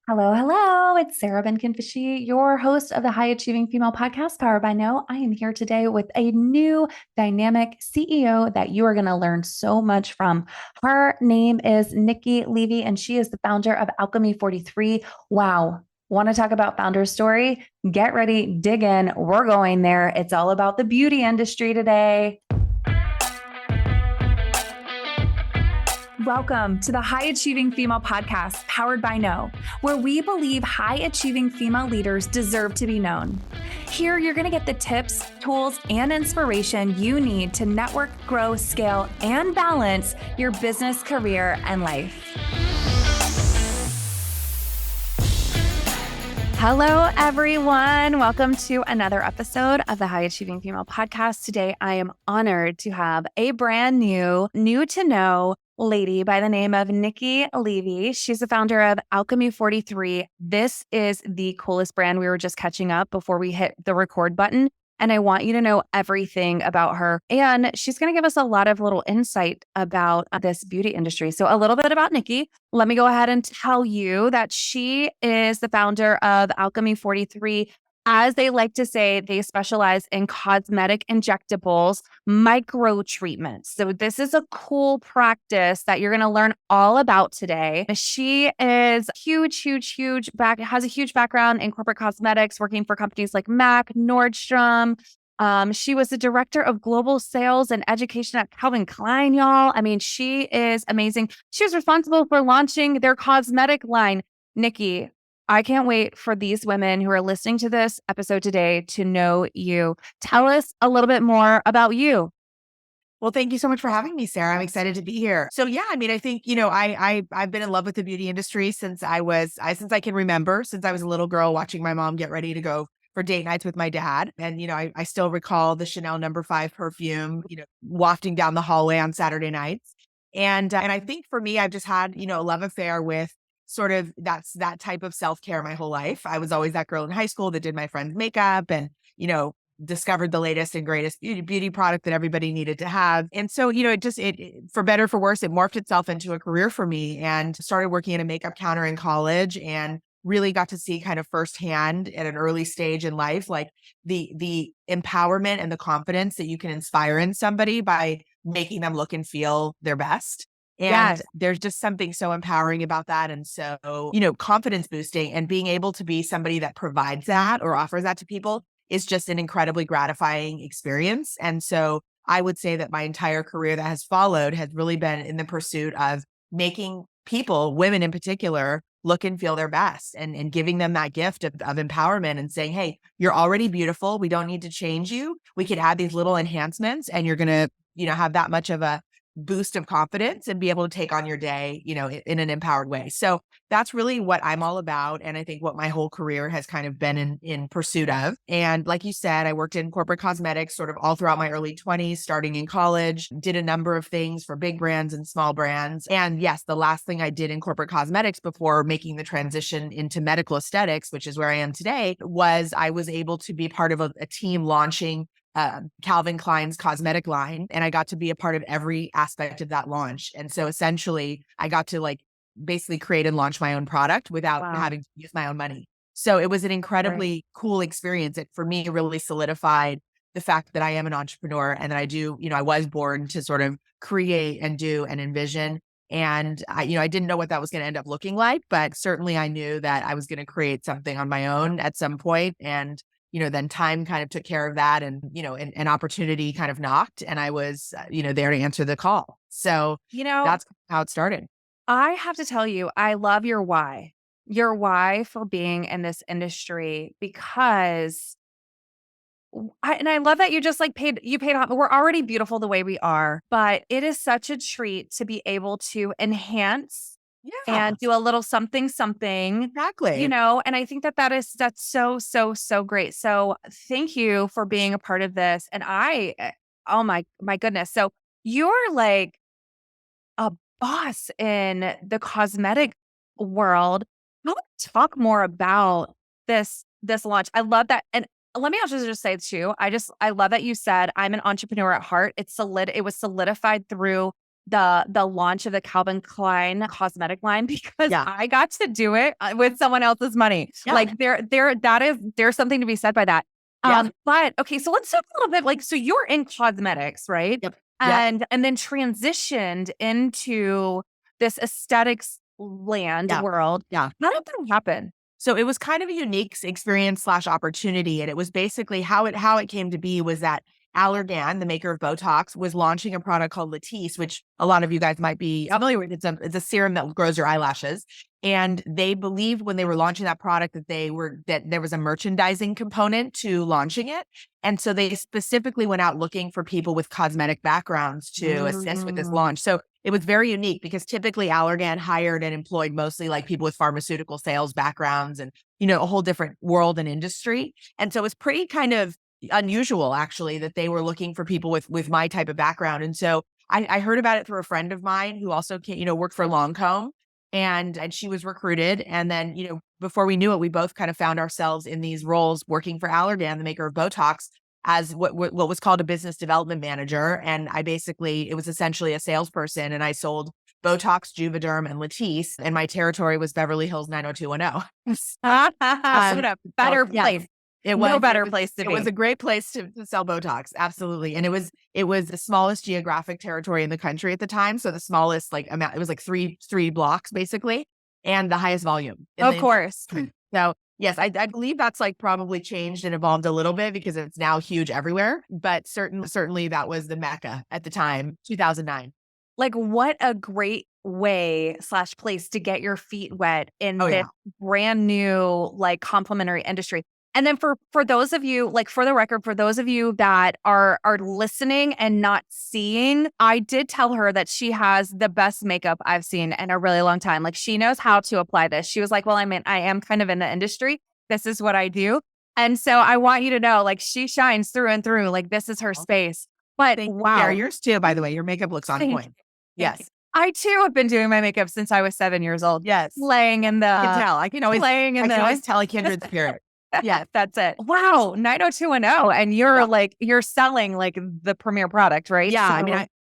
Hello, hello. It's Sarah Benkin-Fishy, your host of the High Achieving Female Podcast, Powered by No. I am here today with a new dynamic CEO that you are going to learn so much from. Her name is Nicci Levy, and she is the founder of Alchemy 43. Wow. Want to talk about founder story? Get ready, dig in. We're going there. It's all about the beauty industry today. Welcome to the High Achieving Female Podcast, Powered by No, where we believe high achieving female leaders deserve to be known. Here, you're going to get the tips, tools, and inspiration you need to network, grow, scale, and balance your business, career, and life. Hello, everyone. Welcome to another episode of the High Achieving Female Podcast. Today, I am honored to have a brand new to know lady by the name of Nicci Levy. She's the founder of Alchemy 43. This is the coolest brand. We were just catching up before we hit the record button. And I want you to know everything about her. And she's going to give us a lot of little insight about this beauty industry. So a little bit about Nicci. Let me go ahead and tell you that she is the founder of Alchemy 43. As they like to say, they specialize in cosmetic injectables, micro treatments. So this is a cool practice that you're going to learn all about today. She is has a huge background in corporate cosmetics, working for companies like MAC, Nordstrom. She was the director of global sales and education at Calvin Klein, y'all. I mean, she is amazing. She was responsible for launching their cosmetic line. Nicci, I can't wait for these women who are listening to this episode today to know you. Tell us a little bit more about you. Well, thank you so much for having me, Sarah. I'm excited to be here. So yeah, I mean, I think, I've been in love with the beauty industry since since I can remember, since I was a little girl watching my mom get ready to go for date nights with my dad. And, I still recall the Chanel No. 5 perfume, wafting down the hallway on Saturday nights. And I think for me, I've just had, a love affair with sort of that type of self-care my whole life. I was always that girl in high school that did my friend's makeup and, discovered the latest and greatest beauty product that everybody needed to have. And so, it for better, for worse, it morphed itself into a career for me and started working at a makeup counter in college and really got to see kind of firsthand at an early stage in life, like the empowerment and the confidence that you can inspire in somebody by making them look and feel their best. And Yes. there's just something so empowering about that. And so, confidence boosting and being able to be somebody that provides that or offers that to people is just an incredibly gratifying experience. And so I would say that my entire career that has followed has really been in the pursuit of making people, women in particular, look and feel their best and giving them that gift of empowerment and saying, hey, you're already beautiful. We don't need to change you. We could add these little enhancements and you're going to, have that much of a boost of confidence and be able to take on your day, in an empowered way. So that's really what I'm all about. And I think what my whole career has kind of been in pursuit of. And like you said, I worked in corporate cosmetics sort of all throughout my early 20s, starting in college, did a number of things for big brands and small brands. And yes, the last thing I did in corporate cosmetics before making the transition into medical aesthetics, which is where I am today, was I was able to be part of a team launching Calvin Klein's cosmetic line. And I got to be a part of every aspect of that launch. And so essentially I got to basically create and launch my own product without having to use my own money. So it was an incredibly cool experience. It for me really solidified the fact that I am an entrepreneur and that I do, I was born to sort of create and do and envision. And I didn't know what that was going to end up looking like, but certainly I knew that I was going to create something on my own at some point. And then time kind of took care of that and, an opportunity kind of knocked and I was, there to answer the call. So, that's how it started. I have to tell you, I love your why for being in this industry because I love that you just paid off. We're already beautiful the way we are, but it is such a treat to be able to enhance and do a little something. Exactly. And I think that's so great. So thank you for being a part of this. And oh my goodness. So you're like a boss in the cosmetic world. I want to talk more about this launch. I love that. And let me also just say too, I love that you said I'm an entrepreneur at heart. It was solidified through the launch of the Calvin Klein cosmetic line because Yeah. I got to do it with someone else's money. Yeah. Like there's something to be said by that. Yeah. But okay, so let's talk a little bit like, so you're in cosmetics, right? Yep. And then transitioned into this aesthetics land Yeah. world. Yeah. How did that happen? So it was kind of a unique experience / opportunity. And it was basically how it came to be was that Allergan, the maker of BOTOX, was launching a product called Latisse, which a lot of you guys might be familiar with. It's a serum that grows your eyelashes. And they believed when they were launching that product that there was a merchandising component to launching it. And so they specifically went out looking for people with cosmetic backgrounds to assist with this launch. So it was very unique because typically Allergan hired and employed mostly like people with pharmaceutical sales backgrounds and, a whole different world and industry. And so it was pretty kind of unusual actually that they were looking for people with my type of background. And so I heard about it through a friend of mine who also worked for Lancome, and she was recruited. And then, before we knew it, we both kind of found ourselves in these roles working for Allergan, the maker of BOTOX, as what was called a business development manager. And it was essentially a salesperson, and I sold BOTOX, Juvéderm, and Latisse, and my territory was Beverly Hills 90210. What a better place. It was no better place to be. It was a great place to sell BOTOX. Absolutely. And it was the smallest geographic territory in the country at the time. So the smallest amount, it was like three blocks basically, and the highest volume. Of course. So yes, I believe that's probably changed and evolved a little bit because it's now huge everywhere. But certainly that was the Mecca at the time, 2009. Like, what a great way / place to get your feet wet in this brand new, complementary industry. And then for those of you, for the record, for those of you that are listening and not seeing, I did tell her that she has the best makeup I've seen in a really long time. She knows how to apply this. She was like, well, I am kind of in the industry. This is what I do. And so I want you to know, she shines through and through. This is her space. But wow. Yours too, by the way. Your makeup looks on point. Yes. I too have been doing my makeup since I was 7 years old. Yes. Playing in the. I can tell. I can always tell a kindred spirit. Yeah, that's it. Wow, 90210, and you're selling the premier product, right?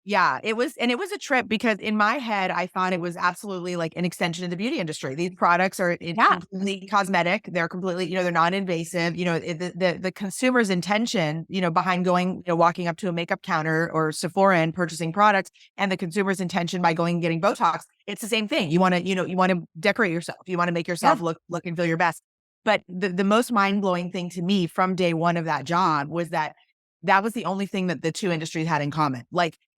Yeah, it was a trip because in my head I thought it was absolutely an extension of the beauty industry. These products are completely cosmetic. They're completely, they're non-invasive. The consumer's intention, behind going, walking up to a makeup counter or Sephora and purchasing products, and the consumer's intention by going and getting BOTOX, it's the same thing. You want to decorate yourself. You want to make yourself look and feel your best. But the most mind-blowing thing to me from day one of that job was that was the only thing that the two industries had in common.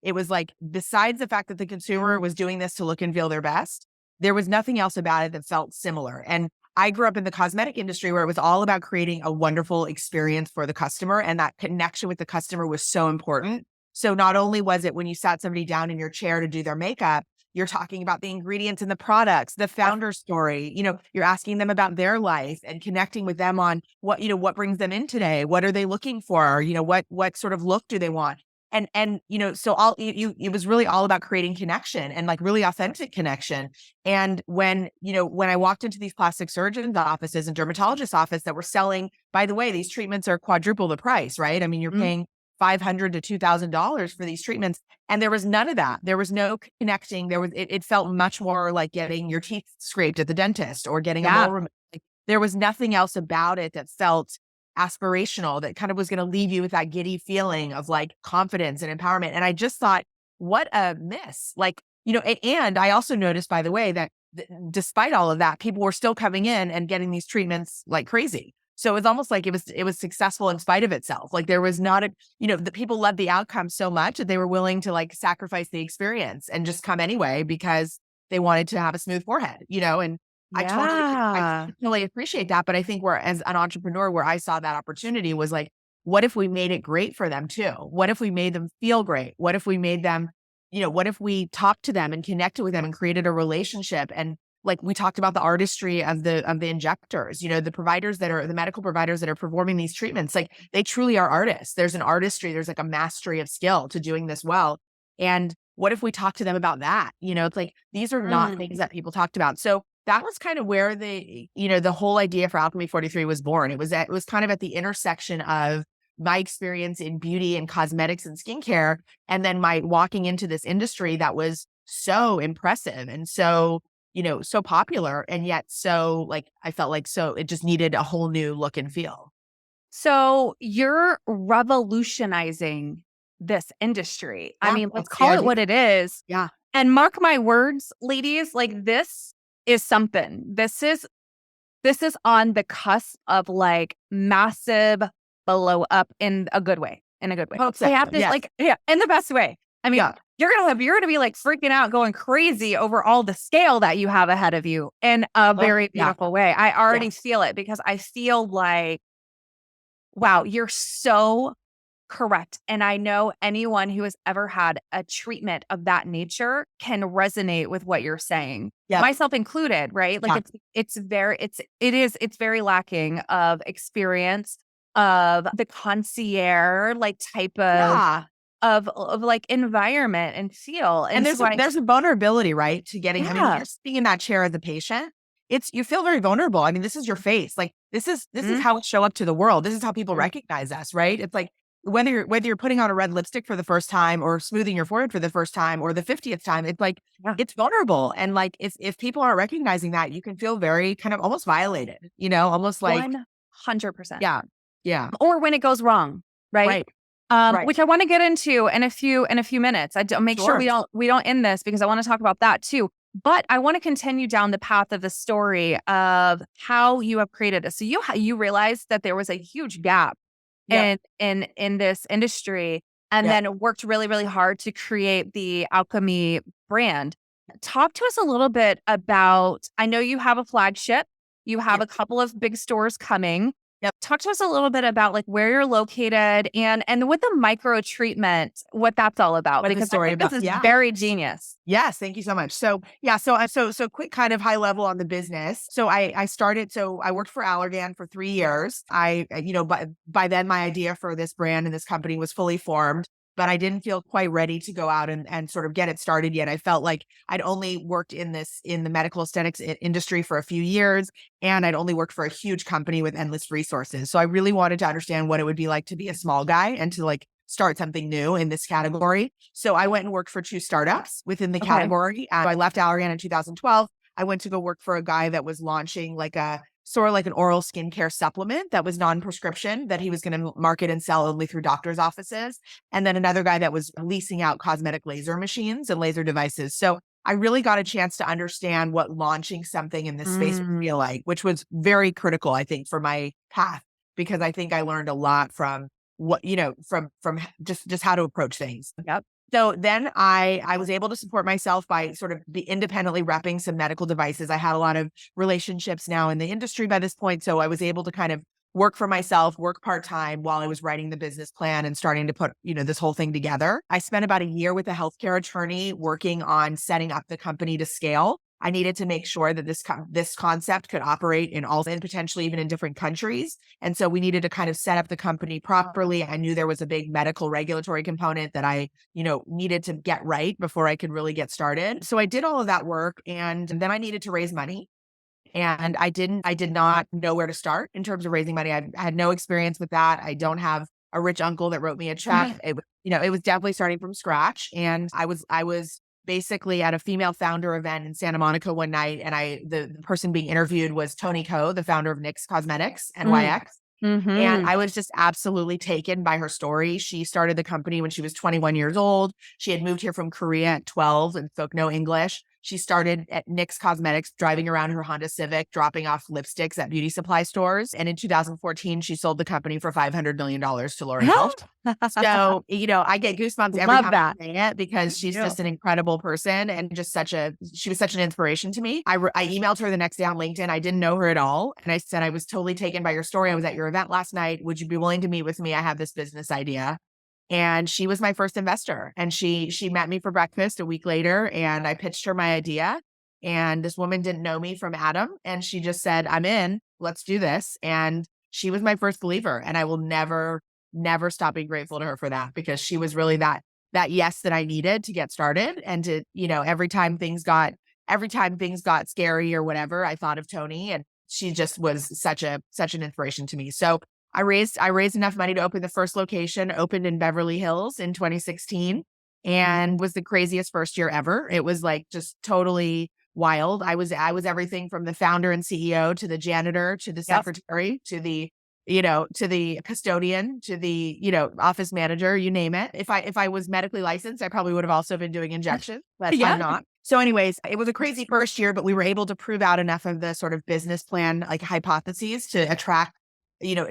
It was besides the fact that the consumer was doing this to look and feel their best, there was nothing else about it that felt similar. And I grew up in the cosmetic industry where it was all about creating a wonderful experience for the customer. And that connection with the customer was so important. So not only was it when you sat somebody down in your chair to do their makeup, you're talking about the ingredients in the products, the founder story, you're asking them about their life and connecting with them on what brings them in today. What are they looking for? What sort of look do they want? And so it was really all about creating connection and really authentic connection. And when I walked into these plastic surgeons' offices and dermatologists' office that were selling, by the way, these treatments are quadruple the price, right? I mean, you're paying $500 to $2,000 for these treatments. And there was none of that. There was no connecting. It felt much more like getting your teeth scraped at the dentist or getting a mole removed. There was nothing else about it that felt aspirational, that kind of was going to leave you with that giddy feeling of confidence and empowerment. And I just thought, what a miss. And I also noticed, by the way, that despite all of that, people were still coming in and getting these treatments like crazy. So it was almost like it was successful in spite of itself. There was not the people loved the outcome so much that they were willing to sacrifice the experience and just come anyway because they wanted to have a smooth forehead, and I totally appreciate that. But I think as an entrepreneur, where I saw that opportunity was what if we made it great for them too? What if we made them feel great? What if we made them, what if we talked to them and connected with them and created a relationship? And we talked about the artistry of the injectors, the medical providers that are performing these treatments, they truly are artists. There's an artistry, there's a mastery of skill to doing this well. And what if we talk to them about that? It's these are not things that people talked about. So that was kind of where the whole idea for Alchemy 43 was born. It was kind of at the intersection of my experience in beauty and cosmetics and skincare, and then my walking into this industry that was so impressive and so, so popular. And yet so like, I felt like, so it just needed a whole new look and feel. So you're revolutionizing this industry. I Yeah, mean, let's that's the call it idea. what it is. Yeah. And mark my words, ladies, like this is something. This is on the cusp of like massive blow up in a good way. In a good way. Hope so. They have this Yes. like, yeah, in the best way. I mean, Yeah. you're gonna be like freaking out, going crazy over all the scale that you have ahead of you in a very beautiful way. I already feel it because I feel like, wow, you're so correct. And I know anyone who has ever had a treatment of that nature can resonate with what you're saying. Yep. Myself included, right? Like it's very lacking of experience of the concierge like type of like environment and feel. And there's a vulnerability, right? To getting, I mean, if you're sitting in that chair as a patient, you feel very vulnerable. I mean, this is your face. Like this is how we show up to the world. This is how people recognize us, right? It's like whether you're putting on a red lipstick for the first time or smoothing your forehead for the first time or the 50th time, it's like, it's vulnerable. And like, if people aren't recognizing that, you can feel very kind of almost violated, almost like 100%. Yeah. Yeah. Or when it goes wrong, right? Right. Which I want to get into in a few minutes. I don't make sure we don't end this because I want to talk about that too. But I want to continue down the path of the story of how you have created this. So you realized that there was a huge gap in this industry, and then worked really, really hard to create the Alchemy brand. Talk to us a little bit about. I know you have a flagship. You have a couple of big stores coming. Talk to us a little bit about like where you're located and with the micro treatment, what that's all about. Because I think this is very genius. Yes, thank you so much. So so quick kind of high level on the business. So I started. So I worked for Allergan for 3 years. By then my idea for this brand and this company was fully formed, but I didn't feel quite ready to go out and sort of get it started yet. I felt like I'd only worked in the medical aesthetics industry for a few years, and I'd only worked for a huge company with endless resources. So I really wanted to understand what it would be like to be a small guy and to like start something new in this category. So I went and worked for 2 startups within the category. I left Allergan in 2012. I went to go work for a guy that was launching like a sort of like an oral skincare supplement that was non-prescription that he was going to market and sell only through doctors' offices. And then another guy that was leasing out cosmetic laser machines and laser devices. So I really got a chance to understand what launching something in this space would feel like, which was very critical, I think, for my path, because I think I learned a lot from what, from just how to approach things. So then I was able to support myself by sort of independently repping some medical devices. I had a lot of relationships now in the industry by this point. So I was able to kind of work for myself, work part-time while I was writing the business plan and starting to put, this whole thing together. I spent about a year with a healthcare attorney working on setting up the company to scale. I needed to make sure that this concept could operate in all and potentially even in different countries. And so we needed to kind of set up the company properly. I knew there was a big medical regulatory component that I, needed to get right before I could really get started. So I did all of that work, and then I needed to raise money. And I did not know where to start in terms of raising money. I had no experience with that. I don't have a rich uncle that wrote me a check. It was definitely starting from scratch. And I was basically at a female founder event in Santa Monica one night. And the person being interviewed was Toni Ko, the founder of NYX Cosmetics, NYX. And I was just absolutely taken by her story. She started the company when she was 21 years old. She had moved here from Korea at 12 and spoke no English. She started at NYX Cosmetics, driving around her Honda Civic, dropping off lipsticks at beauty supply stores. And in 2014, she sold the company for $500 million to L'Oreal. So, I get goosebumps every time I say it because she's just an incredible person and just she was such an inspiration to me. I emailed her the next day on LinkedIn. I didn't know her at all. And I said, I was totally taken by your story. I was at your event last night. Would you be willing to meet with me? I have this business idea. And she was my first investor, and she met me for breakfast a week later, and I pitched her my idea. And this woman didn't know me from Adam, and she just said, I'm in, let's do this. And she was my first believer, and I will never stop being grateful to her for that, because she was really that yes that I needed to get started. And to, every time things got scary or whatever, I thought of Toni, and she just was such an inspiration to me. So I raised enough money to open the first location, opened in Beverly Hills in 2016, and was the craziest first year ever. It was like just totally wild. I was everything from the founder and CEO to the janitor to the secretary to the to the custodian, to the, office manager, you name it. If I was medically licensed, I probably would have also been doing injections, but I'm not. So anyways, it was a crazy first year, but we were able to prove out enough of the sort of business plan, like hypotheses to attract,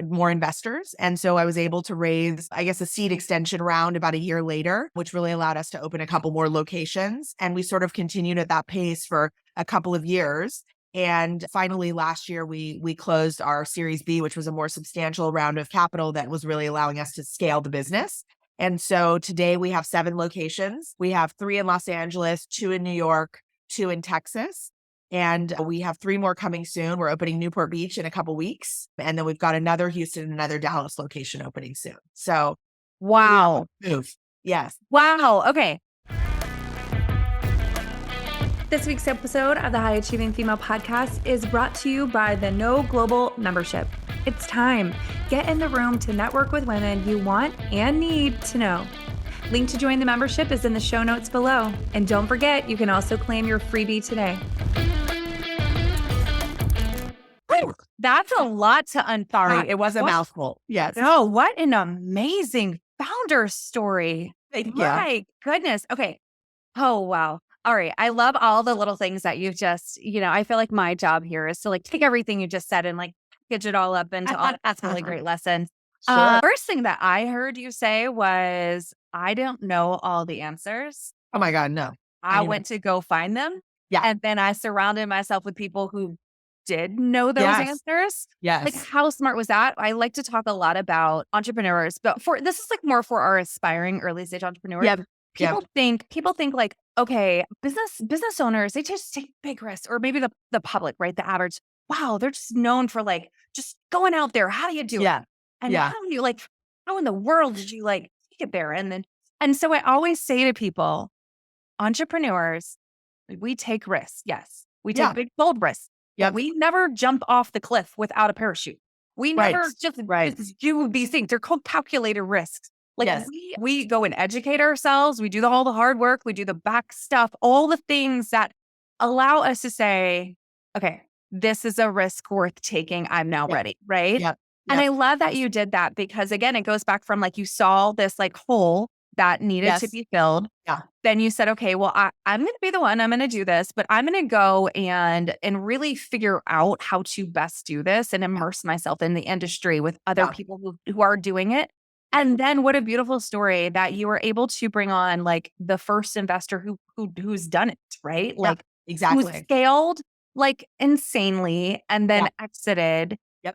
more investors. And so I was able to raise, I guess, a seed extension round about a year later, which really allowed us to open a couple more locations. And we sort of continued at that pace for a couple of years. And finally, last year, we closed our Series B, which was a more substantial round of capital that was really allowing us to scale the business. And so today we have 7 locations. We have 3 in Los Angeles, 2 in New York, 2 in Texas. And we have 3 more coming soon. We're opening Newport Beach in a couple weeks. And then we've got another Houston and another Dallas location opening soon. So wow. Move. Yes. Wow. Okay. This week's episode of the High Achieving Female Podcast is brought to you by the No Global Membership. It's time. Get in the room to network with women you want and need to know. Link to join the membership is in the show notes below. And don't forget, you can also claim your freebie today. That's a lot to unpack. Sorry, it was a mouthful. Yes. Oh, what an amazing founder story. Thank you. My goodness. Okay. Oh, wow. All right. I love all the little things that you've just, I feel like my job here is to like take everything you just said and like package it all up into all that's really great lessons. Sure. First thing that I heard you say was, I don't know all the answers. Oh my God, no. I went to go find them. Yeah. And then I surrounded myself with people who did know those answers. Yes. Like how smart was that? I like to talk a lot about entrepreneurs, but this is like more for our aspiring early stage entrepreneurs. Yeah. People think like, okay, business owners, they just take big risks, or maybe the public, right? The average, wow, they're just known for like just going out there. How do you do it? And how do you how in the world did you like take it there? And so I always say to people, entrepreneurs, we take risks. Yes. We take big, bold risks. Yeah. We never jump off the cliff without a parachute. We never just do these things. They're called calculated risks. Like we go and educate ourselves. We do all the hard work. We do the back stuff, all the things that allow us to say, okay, this is a risk worth taking. I'm now ready. Right. Yep. And I love that you did that because again, it goes back from like you saw this like hole that needed to be filled. Yeah. Then you said, okay, well, I'm going to be the one, I'm going to do this, but I'm going to go and really figure out how to best do this and immerse myself in the industry with other people who are doing it. And then what a beautiful story that you were able to bring on like the first investor who's done it, right? Like exactly. Who scaled like insanely and then exited. Yep.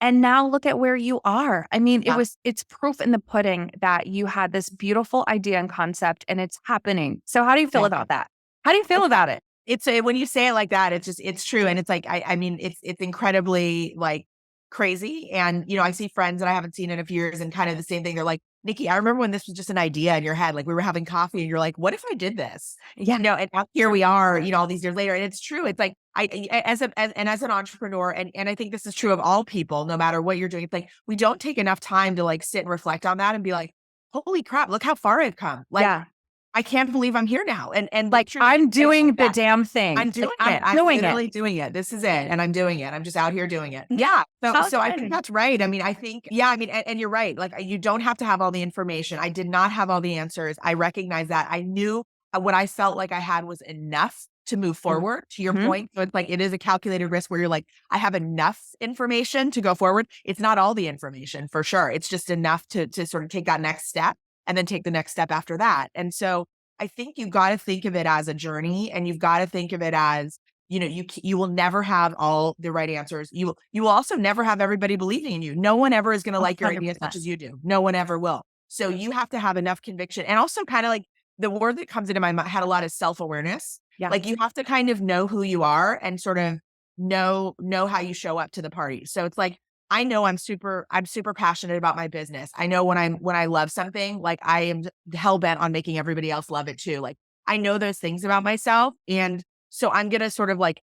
And now look at where you are. I mean, it's proof in the pudding that you had this beautiful idea and concept and it's happening. So how do you feel about that? How do you feel about it? It's when you say it like that, it's true. And it's like, I mean, it's incredibly like crazy. And, I see friends that I haven't seen in a few years and kind of the same thing. They're like, Nicci, I remember when this was just an idea in your head, like we were having coffee and you're like, what if I did this? Yeah. And now here we are, all these years later. And it's true. It's like, as an entrepreneur, and I think this is true of all people, no matter what you're doing, it's like, we don't take enough time to like sit and reflect on that and be like, holy crap, look how far I've come. Like, I can't believe I'm here now. And like, I'm doing the damn thing. I'm doing it. I'm literally doing it. This is it. And I'm doing it. I'm just out here doing it. Yeah. So I think that's right. I mean, and you're right. Like you don't have to have all the information. I did not have all the answers. I recognize that. I knew what I felt like I had was enough to move forward, to your point. So it's like, it is a calculated risk where you're like, I have enough information to go forward. It's not all the information for sure. It's just enough to sort of take that next step. And then take the next step after that. And so I think you've got to think of it as a journey, and you've got to think of it as, you will never have all the right answers. You will also never have everybody believing in you. No one ever is going to like your idea as much as you do. No one ever will. So you have to have enough conviction, and also kind of like the word that comes into my mind had a lot of self-awareness. Yeah. Like you have to kind of know who you are and sort of know how you show up to the party. So it's like, I know I'm super passionate about my business. I know when I love something, like I am hell bent on making everybody else love it too. Like I know those things about myself. And so I'm going to sort of like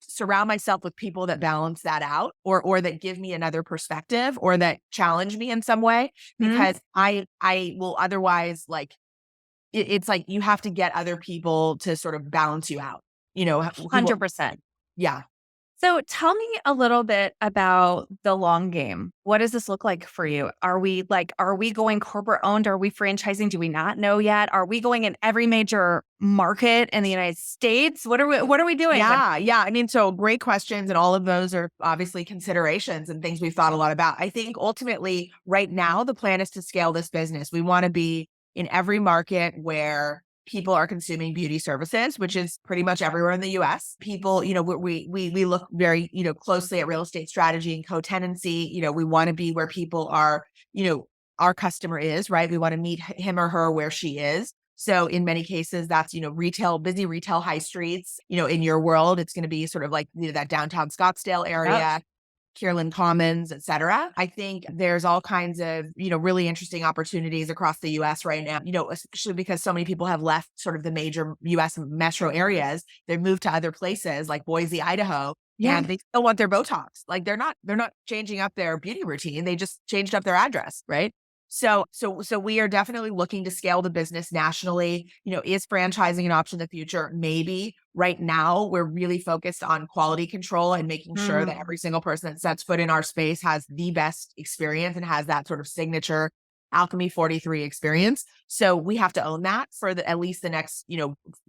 surround myself with people that balance that out, or that give me another perspective, or that challenge me in some way, because I will otherwise, like, it's like you have to get other people to sort of balance you out, who will, 100%. yeah. So tell me a little bit about the long game. What does this look like for you? Are we going corporate owned? Are we franchising? Do we not know yet? Are we going in every major market in the United States? What are we doing? Yeah. I mean, so great questions. And all of those are obviously considerations and things we've thought a lot about. I think ultimately right now, the plan is to scale this business. We want to be in every market where people are consuming beauty services, which is pretty much everywhere in the US. People, we look very, closely at real estate strategy and co-tenancy. We want to be where people are, our customer is, right? We want to meet him or her where she is. So in many cases, that's, busy retail high streets. In your world, it's going to be sort of like, that downtown Scottsdale area. Yep. Kierland Commons, et cetera. I think there's all kinds of, really interesting opportunities across the US right now, especially because so many people have left sort of the major US metro areas. They've moved to other places like Boise, Idaho, and they still want their Botox. Like they're not changing up their beauty routine. They just changed up their address, right? So we are definitely looking to scale the business nationally. Is franchising an option in the future? Maybe. Right now, we're really focused on quality control and making sure that every single person that sets foot in our space has the best experience and has that sort of signature Alchemy 43 experience. So we have to own that for at least the next,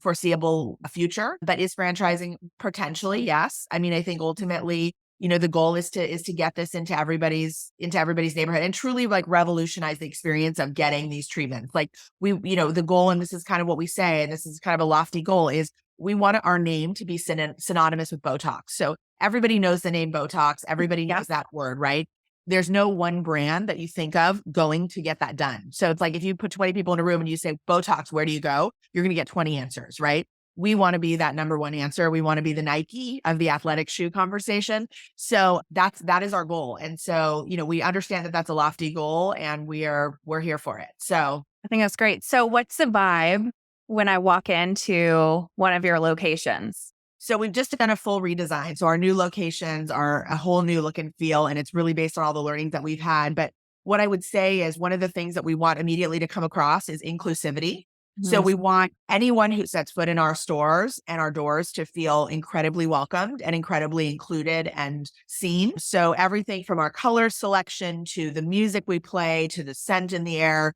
foreseeable future. But is franchising potentially? Yes. I mean, I think ultimately, the goal is to get this into everybody's neighborhood and truly like revolutionize the experience of getting these treatments. Like the goal, and this is kind of what we say, and this is kind of a lofty goal, is we want our name to be synonymous with Botox. So everybody knows the name Botox. Everybody knows that word, right? There's no one brand that you think of going to get that done. So it's like if you put 20 people in a room and you say Botox, where do you go? You're going to get 20 answers, right? We want to be that number one answer. We want to be the Nike of the athletic shoe conversation. So that is our goal. And so, we understand that that's a lofty goal and we're here for it. So I think that's great. So what's the vibe when I walk into one of your locations? So we've just done a full redesign. So our new locations are a whole new look and feel, and it's really based on all the learnings that we've had. But what I would say is one of the things that we want immediately to come across is inclusivity. So we want anyone who sets foot in our stores and our doors to feel incredibly welcomed and incredibly included and seen. So everything from our color selection to the music we play to the scent in the air,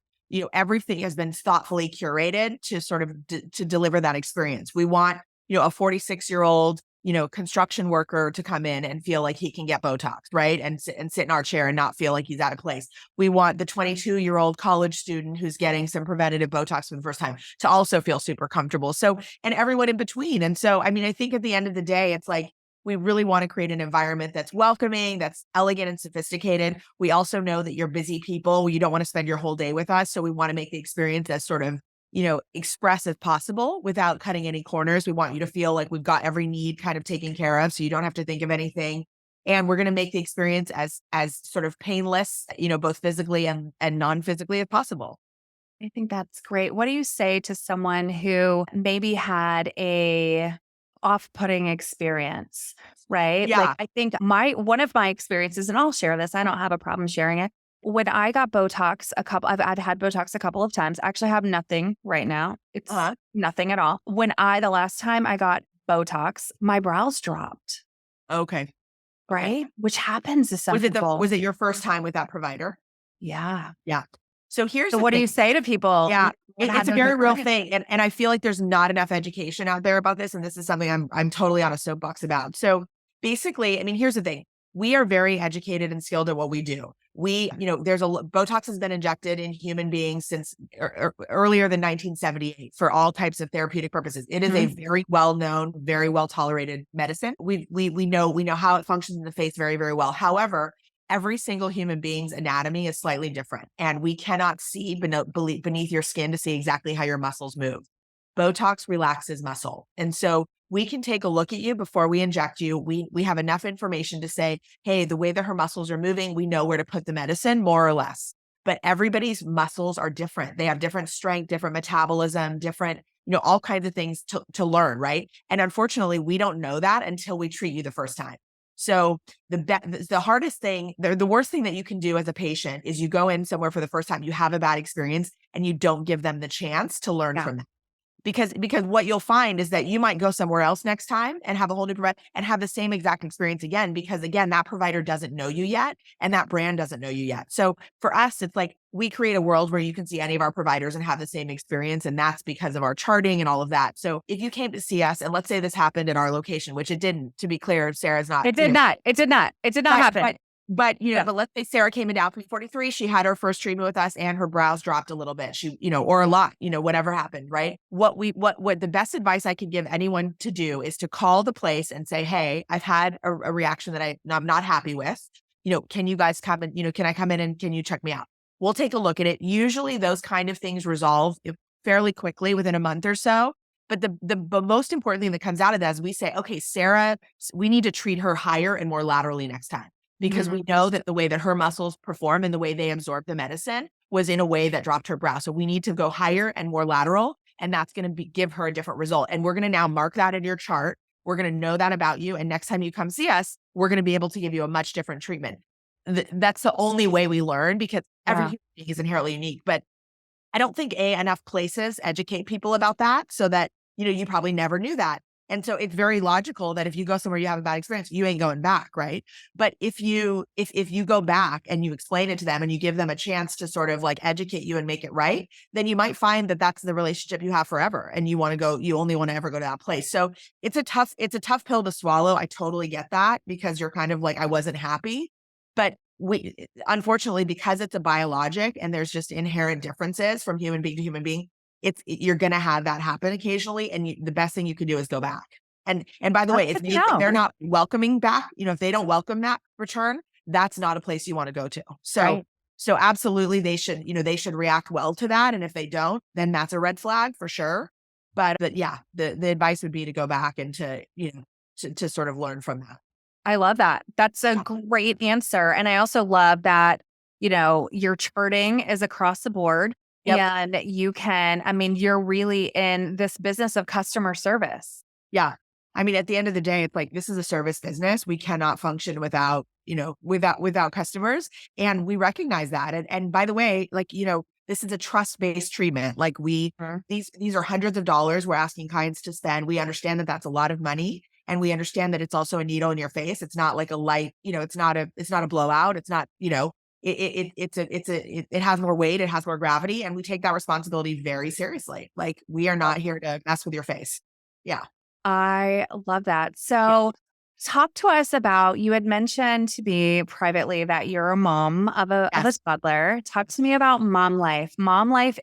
everything has been thoughtfully curated to sort of to deliver that experience. We want, a 46-year-old, construction worker to come in and feel like he can get Botox, right? And sit in our chair and not feel like he's out of place. We want the 22-year-old college student who's getting some preventative Botox for the first time to also feel super comfortable. So, and everyone in between. And so, I mean, I think at the end of the day, it's like, we really want to create an environment that's welcoming, that's elegant and sophisticated. We also know that you're busy people. You don't want to spend your whole day with us. So we want to make the experience as sort of, express as possible without cutting any corners. We want you to feel like we've got every need kind of taken care of. So you don't have to think of anything. And we're going to make the experience as sort of painless, both physically and non-physically as possible. I think that's great. What do you say to someone who maybe had a off-putting experience, right? Yeah. Like I think one of my experiences, and I'll share this, I don't have a problem sharing it. When I got Botox I've had Botox a couple of times. I actually have nothing right now. It's nothing at all. The last time I got Botox, my brows dropped. Okay. Right? Which happens to some people. Was it your first time with that provider? Yeah. Yeah. So what do you say to people? Yeah, it's a very real thing. And I feel like there's not enough education out there about this. And this is something I'm totally on a soapbox about. So basically, I mean, here's the thing. We are very educated and skilled at what we do. Botox has been injected in human beings since earlier than 1978 for all types of therapeutic purposes. It is a very well-known, very well-tolerated medicine. We know how it functions in the face very, very well. However, every single human being's anatomy is slightly different, and we cannot see beneath your skin to see exactly how your muscles move. Botox relaxes muscle. And so we can take a look at you before we inject you. We have enough information to say, hey, the way that her muscles are moving, we know where to put the medicine, more or less. but everybody's muscles are different. They have different strength, different metabolism, different, all kinds of things to learn, right? And unfortunately, we don't know that until we treat you the first time. So the hardest thing, the worst thing that you can do as a patient is you go in somewhere for the first time, you have a bad experience, and you don't give them the chance to learn from that. Because what you'll find is that you might go somewhere else next time and have a whole new provider and have the same exact experience again, because again, that provider doesn't know you yet and that brand doesn't know you yet. So for us, it's like we create a world where you can see any of our providers and have the same experience. And that's because of our charting and all of that. So if you came to see us, and let's say this happened at our location, which it didn't, to be clear, Sarah's not. It did not happen. But but let's say Sarah came in down 343, she had her first treatment with us and her brows dropped a little bit. She, or a lot, whatever happened, right? What the best advice I could give anyone to do is to call the place and say, hey, I've had a reaction that I'm not happy with. Can you guys come and, can I come in and can you check me out? We'll take a look at it. Usually those kind of things resolve fairly quickly within a month or so. But the most important thing that comes out of that is we say, okay, Sarah, we need to treat her higher and more laterally next time. Because we know that the way that her muscles perform and the way they absorb the medicine was in a way that dropped her brow. So we need to go higher and more lateral, and that's going to give her a different result. And we're going to now mark that in your chart. We're going to know that about you. And next time you come see us, we're going to be able to give you a much different treatment. That's the only way we learn, because every human being is inherently unique. But I don't think enough places educate people about that, so that, you probably never knew that. And so it's very logical that if you go somewhere you have a bad experience, you ain't going back, right? But if you go back and you explain it to them and you give them a chance to sort of like educate you and make it right, then you might find that that's the relationship you have forever, and you only want to ever go to that place. So it's a tough pill to swallow. I totally get that, because you're kind of like, I wasn't happy, but unfortunately, because it's a biologic and there's just inherent differences from human being to human being, you're going to have that happen occasionally. And the best thing you can do is go back. And by the way, if they're not welcoming back, if they don't welcome that return, that's not a place you want to go to. So, So absolutely they should react well to that. And if they don't, then that's a red flag for sure. But yeah, the advice would be to go back and to sort of learn from that. I love that. That's a great answer. And I also love that, your charting is across the board. Yep. And you're really in this business of customer service. Yeah. At the end of the day, it's like, this is a service business. We cannot function without customers. And we recognize that. And by the way, this is a trust-based treatment. Like these are hundreds of dollars we're asking clients to spend. We understand that that's a lot of money. And we understand that it's also a needle in your face. It's not like a light, it's not a blowout. It's not, it has more weight, it has more gravity, and we take that responsibility very seriously. Like, we are not here to mess with your face. Yeah. I love that. So talk to us about, you had mentioned to me privately that you're a mom of a toddler. Talk to me about mom life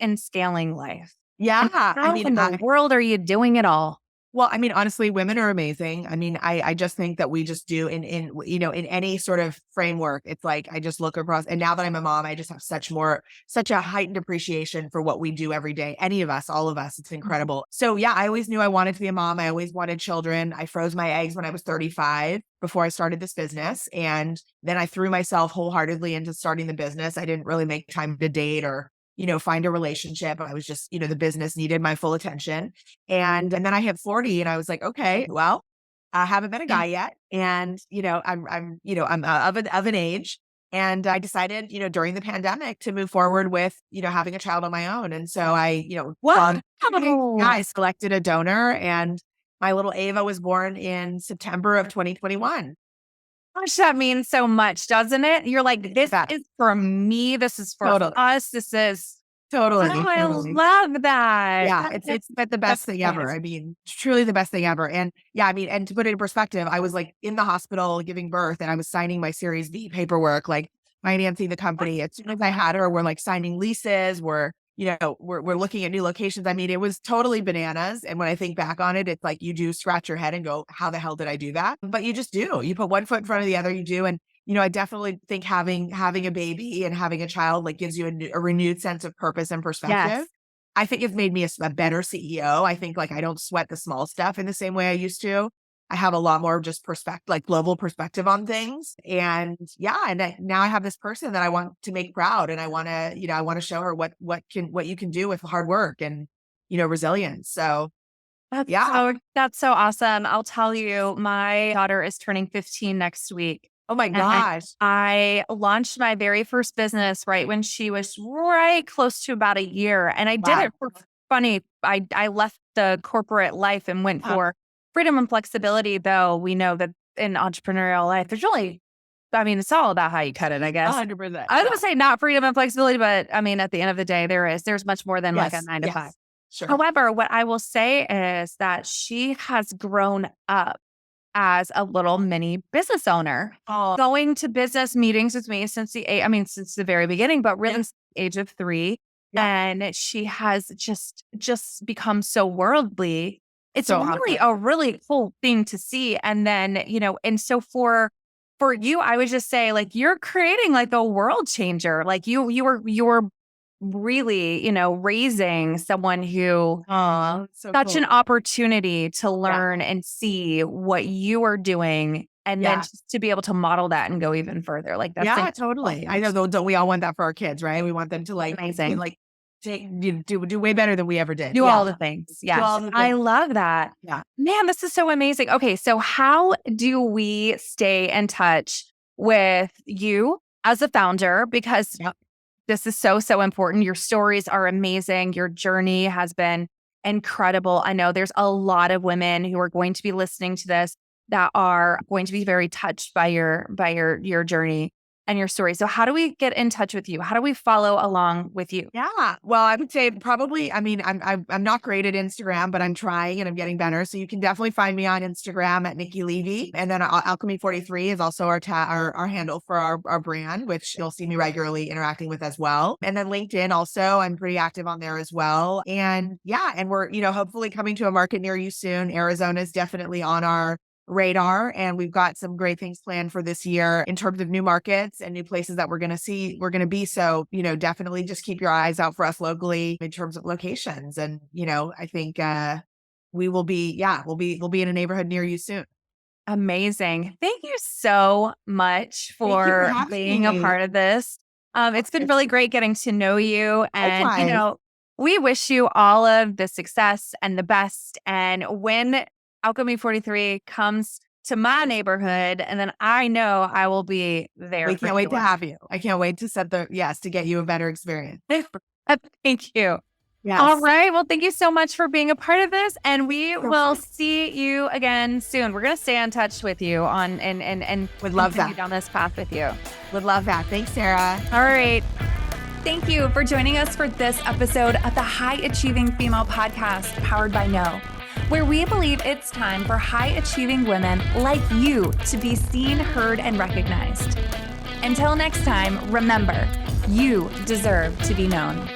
and scaling life. Yeah. How in the world are you doing it all? Well, honestly, women are amazing. I just think that we just do in any sort of framework. It's like, I just look across, and now that I'm a mom, I just have such a heightened appreciation for what we do every day. Any of us, all of us, it's incredible. So yeah, I always knew I wanted to be a mom. I always wanted children. I froze my eggs when I was 35 before I started this business. And then I threw myself wholeheartedly into starting the business. I didn't really make time to date or find a relationship. I was just, the business needed my full attention. And then I hit 40 and I was like, okay, well, I haven't met a guy yet. And, I'm of an age. And I decided, during the pandemic to move forward with, having a child on my own. And so I, I selected a donor, and my little Ava was born in September of 2021. Gosh, that means so much, doesn't it? You're like, this is for me. This is for us. This is totally. Oh, I love that. Yeah, it's the best thing ever. Truly the best thing ever. And yeah, and to put it in perspective, I was like in the hospital giving birth, and I was signing my Series B paperwork, like financing the company. As soon as I had her, we're like signing leases. We're looking at new locations. It was totally bananas. And when I think back on it, it's like, you do scratch your head and go, how the hell did I do that? But you just do. You put one foot in front of the other, you do. And, I definitely think having a baby and having a child gives you a renewed sense of purpose and perspective. Yes. I think it's made me a better CEO. I think I don't sweat the small stuff in the same way I used to. I have a lot more just perspective, like global perspective on things. And now I have this person that I want to make proud. And I want to, I want to show her what you can do with hard work and, resilience. So that's so awesome. I'll tell you, my daughter is turning 15 next week. Oh my gosh. I launched my very first business right when she was right close to about a year. And I did it for funny. I left the corporate life and went for freedom and flexibility, though we know that in entrepreneurial life, there's really, it's all about how you cut it, I guess. 100%. I was going to say not freedom and flexibility, but at the end of the day, there's much more than like a 9 to 5. Sure. However, what I will say is that she has grown up as a little mini business owner, going to business meetings with me since the very beginning, but really since the age of 3. Yeah. And she has just become so worldly. It's so really awesome. A really cool thing to see. And then, and so for you, I would just say, like, you're creating like a world changer. Like you were really, raising someone who such an opportunity to learn and see what you are doing, and then just to be able to model that and go even further. Like that's totally. I know, don't we all want that for our kids, right? We want them to amazing, do way better than we ever did. Do all the things. Yes. I love that. Yeah, man, this is so amazing. Okay, so how do we stay in touch with you as a founder? Because this is so, so important. Your stories are amazing. Your journey has been incredible. I know there's a lot of women who are going to be listening to this that are going to be very touched by your journey and your story. So how do we get in touch with you? How do we follow along with you? Yeah. Well, I would say probably, I'm not great at Instagram, but I'm trying and I'm getting better. So you can definitely find me on Instagram at Nicci Levy. And then Alchemy 43 is also our handle for our brand, which you'll see me regularly interacting with as well. And then LinkedIn also, I'm pretty active on there as well. And and we're, hopefully coming to a market near you soon. Arizona is definitely on our radar, and we've got some great things planned for this year in terms of new markets and new places that we're going to be. So, definitely just keep your eyes out for us locally in terms of locations. And, I think we will be, we'll be in a neighborhood near you soon. Amazing. Thank you so much for being a part of this. It's been really great getting to know you, and, we wish you all of the success and the best. And when Alchemy 43 comes to my neighborhood, and then I know I will be there. We can't wait to have you. I can't wait to to get you a better experience. Thank you. Yes. All right. Well, thank you so much for being a part of this, and we will see you again soon. We're going to stay in touch with you and would love that down this path with you. Would love that. Thanks, Sarah. All right. Thank you for joining us for this episode of the High Achieving Female Podcast, powered by No, where we believe it's time for high-achieving women like you to be seen, heard, and recognized. Until next time, remember, you deserve to be known.